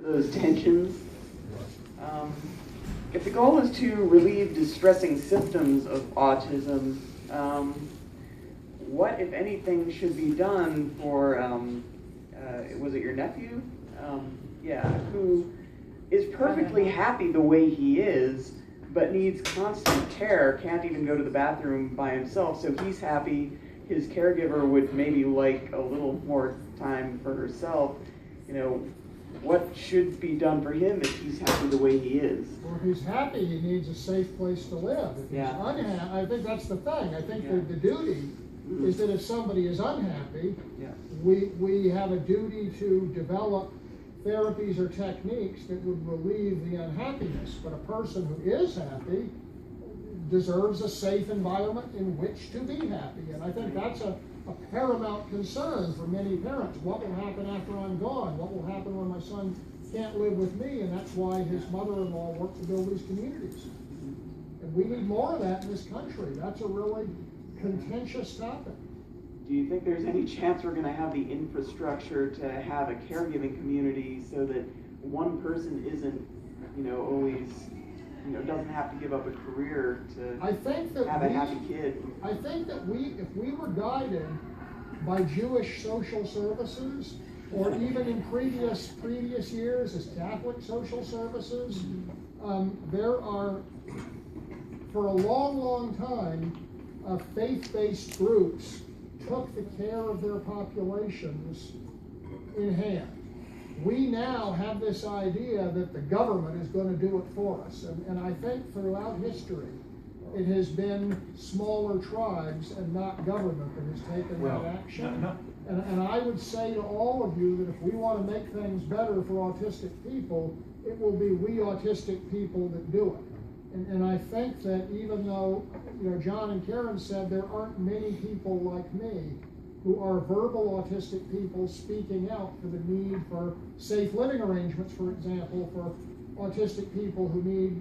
those tensions. If the goal is to relieve distressing symptoms of autism, what, if anything, should be done for, was it your nephew? Yeah, who is perfectly happy the way he is, but needs constant care, can't even go to the bathroom by himself, so he's happy. His caregiver would maybe like a little more time for herself. You know, what should be done for him if he's happy the way he is? Well, if he's happy, he needs a safe place to live. If he's unhappy, I think that's the thing. I think the duty is that if somebody is unhappy, we have a duty to develop therapies or techniques that would relieve the unhappiness. But a person who is happy deserves a safe environment in which to be happy. And I think that's a paramount concern for many parents. What will happen after I'm gone? What will happen when my son can't live with me? And that's why his mother-in-law worked to build these communities. And we need more of that in this country. That's a really contentious topic. Do you think there's any chance we're going to have the infrastructure to have a caregiving community so that one person isn't, always, doesn't have to give up a career to have a happy kid? I think that if we were guided by Jewish social services, or even in previous years as Catholic social services, there are, for a long time, faith-based groups took the care of their populations in hand. We now have this idea that the government is going to do it for us. And I think throughout history, it has been smaller tribes and not government that has taken that action. And I would say to all of you that if we want to make things better for autistic people, it will be we autistic people that do it. And I think that even though, John and Karen said there aren't many people like me who are verbal autistic people speaking out for the need for safe living arrangements, for example, for autistic people who need,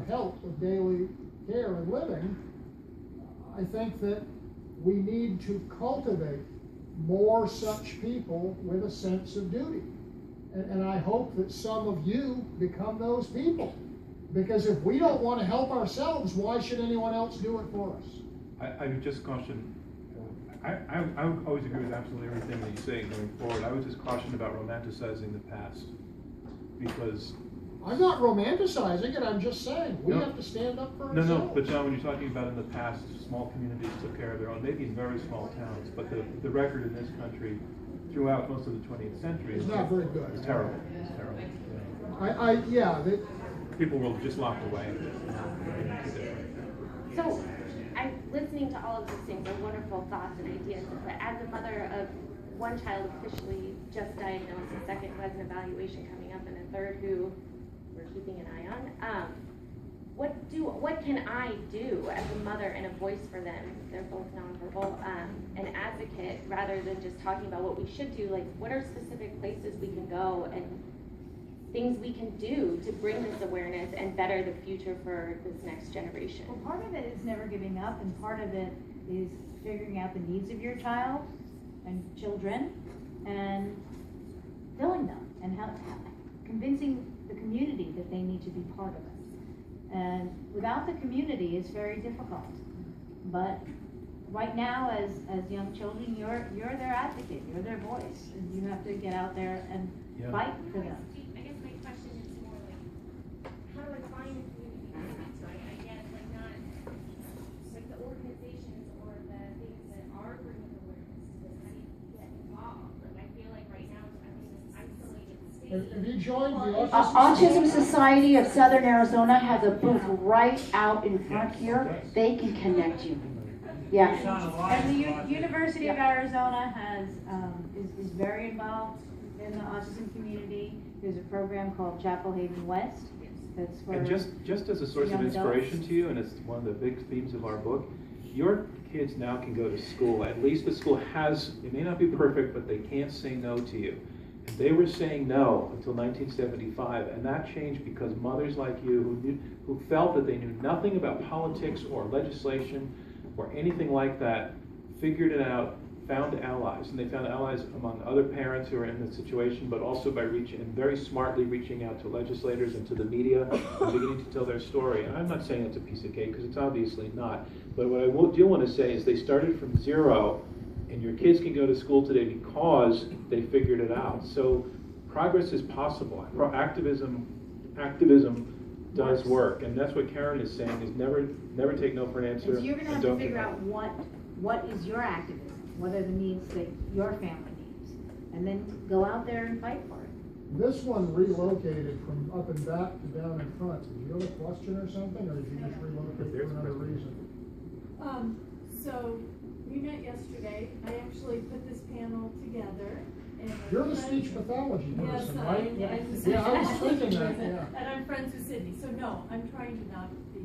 help with daily care and living, I think that we need to cultivate more such people with a sense of duty. And I hope that some of you become those people. Because if we don't want to help ourselves, why should anyone else do it for us? I would just caution, I would always agree with absolutely everything that you say going forward. I would just caution about romanticizing the past, because... I'm not romanticizing it, I'm just saying, we have to stand up for ourselves. No, but John, when you're talking about in the past, small communities took care of their own, maybe in very small towns, but the record in this country throughout most of the 20th century is not very good. It's terrible. It's terrible. Yeah. People were just locked away. So, I'm listening to all of these things, are wonderful thoughts and ideas, but as a mother of one child officially just diagnosed, a second who has an evaluation coming up, and a third who we're keeping an eye on, what can I do as a mother and a voice for them? They're both nonverbal, an advocate, rather than just talking about what we should do, like what are specific places we can go and things we can do to bring this awareness and better the future for this next generation? Well, part of it is never giving up, and part of it is figuring out the needs of your child and children and filling them and convincing the community that they need to be part of it. And without the community, it's very difficult. But right now, as young children, you're their advocate, you're their voice, and you have to get out there and fight for them. I guess my question is more like, how do I find a community to speak to? I guess not like the organizations or the things that are bringing awareness to this. How do you get involved? I feel like right now I'm in this isolated state. Have you joined the Autism Society of Southern Arizona has a booth right out in front here. They can connect you. Yeah. And the University of Arizona is very involved in the autism community. There's a program called Chapel Haven West. That's for and just as a source of inspiration to you, and it's one of the big themes of our book, your kids now can go to school. At least the school has, it may not be perfect, but they can't say no to you. And they were saying no until 1975, and that changed because mothers like you who felt that they knew nothing about politics or legislation or anything like that, figured it out, found allies, and they found allies among other parents who are in this situation, but also by reaching, and very smartly reaching out to legislators and to the media and beginning to tell their story. And I'm not saying it's a piece of cake, because it's obviously not. But what I do want to say is they started from zero, and your kids can go to school today because they figured it out. So progress is possible. Activism does work, and that's what Karen is saying, is never take no for an answer. And so you're going to have and to don't figure give up. out what is your activism, what are the needs that your family needs, and then go out there and fight for it. This one relocated from up and back to down in front. Did you have a question or something, or did you just relocate for another reason? So we met yesterday. I actually put this panel together. And You're the speech pathology Yes, person, right? I'm Yeah, I was thinking that, yeah. And I'm friends with Sydney, so no, I'm trying to not be.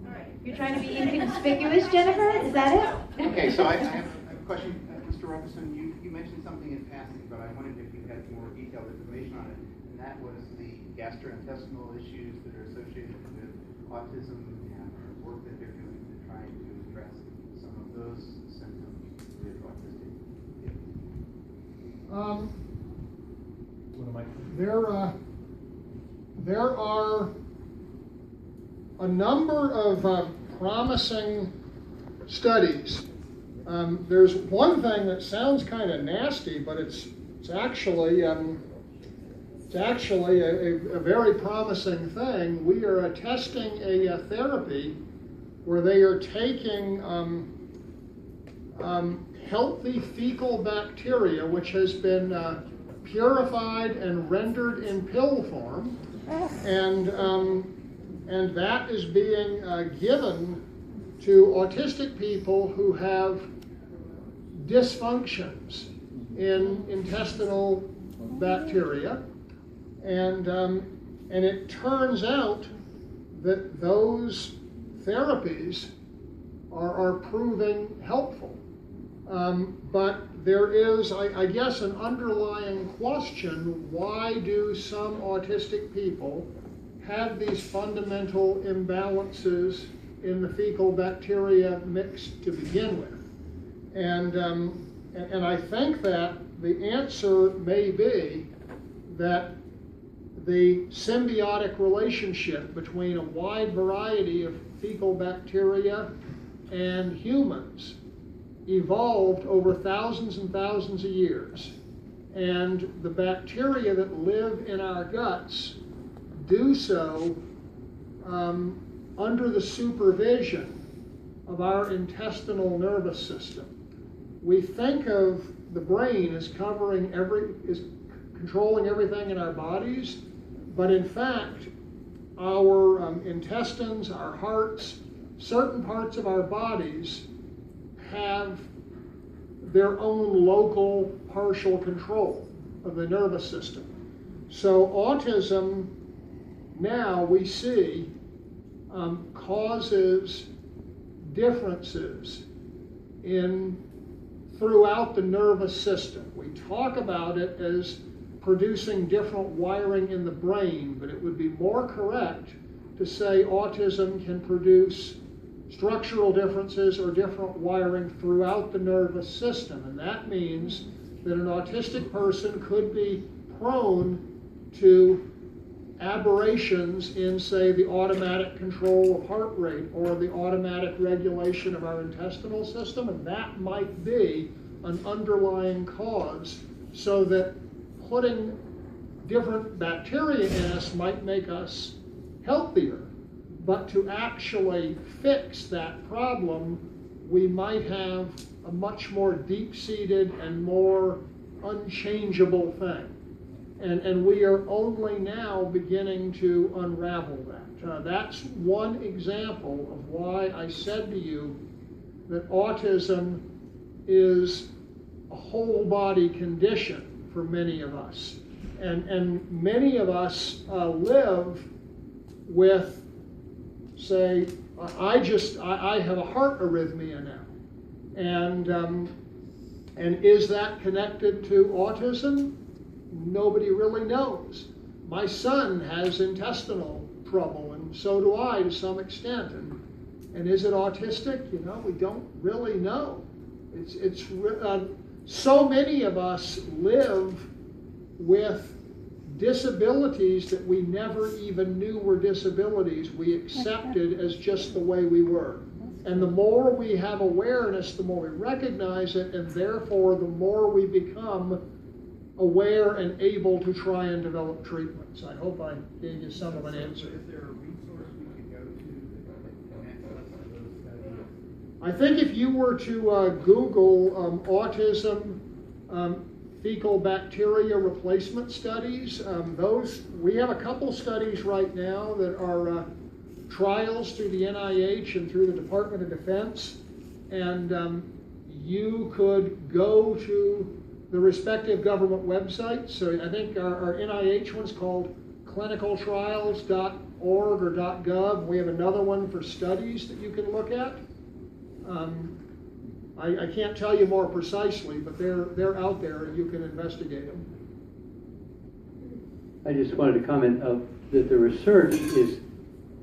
All right. You're trying to be inconspicuous, Jennifer? Is that it? Okay, so I have a question, Mr. Robertson. You mentioned something in passing, but I wondered if you had more detailed information on it, and that was the gastrointestinal issues that are associated with autism and the work that they're doing to try to address some of those symptoms with autistic kids. What am I? There are a number of promising studies. There's one thing that sounds kind of nasty, but it's actually a very promising thing. We are testing a therapy where they are taking healthy fecal bacteria, which has been purified and rendered in pill form, and that is being given to autistic people who have dysfunctions in intestinal bacteria, and it turns out that those therapies are proving helpful. But there is, I guess, an underlying question: why do some autistic people have these fundamental imbalances in the fecal bacteria mix to begin with? And I think that the answer may be that the symbiotic relationship between a wide variety of fecal bacteria and humans evolved over thousands and thousands of years. And the bacteria that live in our guts do so under the supervision of our intestinal nervous system. We think of the brain as controlling everything in our bodies, but in fact, our intestines, our hearts, certain parts of our bodies have their own local partial control of the nervous system. So autism, now we see, causes differences throughout the nervous system. We talk about it as producing different wiring in the brain, but it would be more correct to say autism can produce structural differences or different wiring throughout the nervous system. And that means that an autistic person could be prone to aberrations in, say, the automatic control of heart rate or the automatic regulation of our intestinal system, and that might be an underlying cause, so that putting different bacteria in us might make us healthier. But to actually fix that problem, we might have a much more deep-seated and more unchangeable thing. And we are only now beginning to unravel that. That's one example of why I said to you that autism is a whole body condition for many of us. And many of us live with, say, I have a heart arrhythmia now. And is that connected to autism? Nobody really knows. My son has intestinal trouble, and so do I to some extent. And is it autistic? We don't really know. so many of us live with disabilities that we never even knew were disabilities. We accepted as just the way we were. And the more we have awareness, the more we recognize it, and therefore the more we become aware and able to try and develop treatments. I hope I gave you some of an answer. Is there a resource we could go to that connects us to those studies? I think if you were to Google autism fecal bacteria replacement studies, we have a couple studies right now that are trials through the NIH and through the Department of Defense, and you could go to the respective government websites. So I think our NIH one's called clinicaltrials.org or .gov. We have another one for studies that you can look at. I can't tell you more precisely, but they're out there and you can investigate them. I just wanted to comment that the research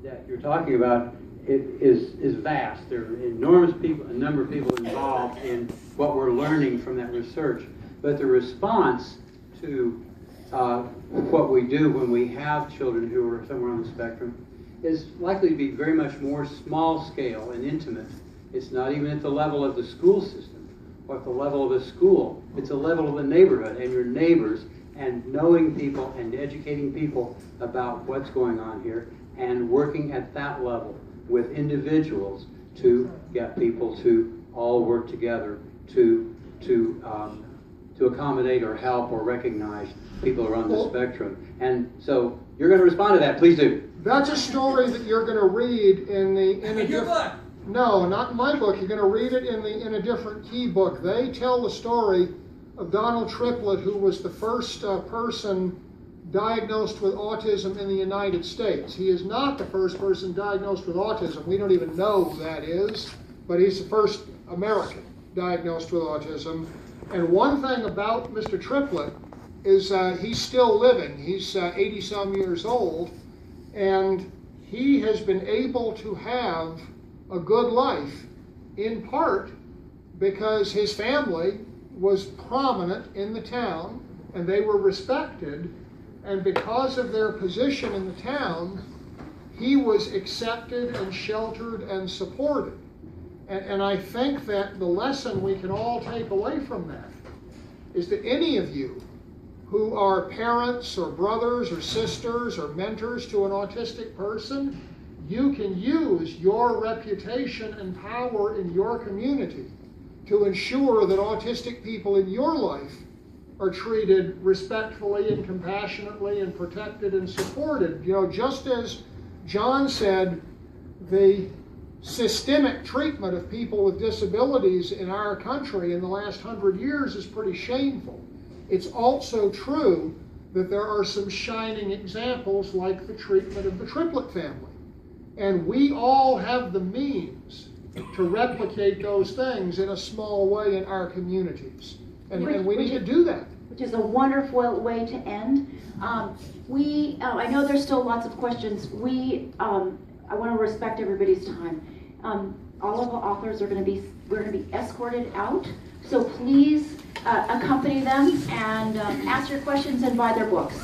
that you're talking about is vast. There are enormous a number of people involved in what we're learning from that research. But the response to what we do when we have children who are somewhere on the spectrum is likely to be very much more small scale and intimate. It's not even at the level of the school system or at the level of a school. It's a level of the neighborhood and your neighbors, and knowing people and educating people about what's going on here and working at that level with individuals to get people to all work together to accommodate or help or recognize people who are on the spectrum. And so you're going to respond to that. Please do. That's a story that you're going to read in a different. No, not in my book. You're going to read it in a different key book. They tell the story of Donald Triplett, who was the first person diagnosed with autism in the United States. He is not the first person diagnosed with autism. We don't even know who that is, but he's the first American diagnosed with autism. And one thing about Mr. Triplett is he's still living. He's 80-some years old, and he has been able to have a good life, in part because his family was prominent in the town, and they were respected, and because of their position in the town, he was accepted and sheltered and supported. And I think that the lesson we can all take away from that is that any of you who are parents or brothers or sisters or mentors to an autistic person, you can use your reputation and power in your community to ensure that autistic people in your life are treated respectfully and compassionately and protected and supported. You know, just as John said, the systemic treatment of people with disabilities in our country in the last 100 years is pretty shameful. It's also true that there are some shining examples like the treatment of the Triplett family. And we all have the means to replicate those things in a small way in our communities. And we need to do that. Which is a wonderful way to end. I know there's still lots of questions. I want to respect everybody's time. All of the authors we're going to be escorted out. So please accompany them and ask your questions and buy their books.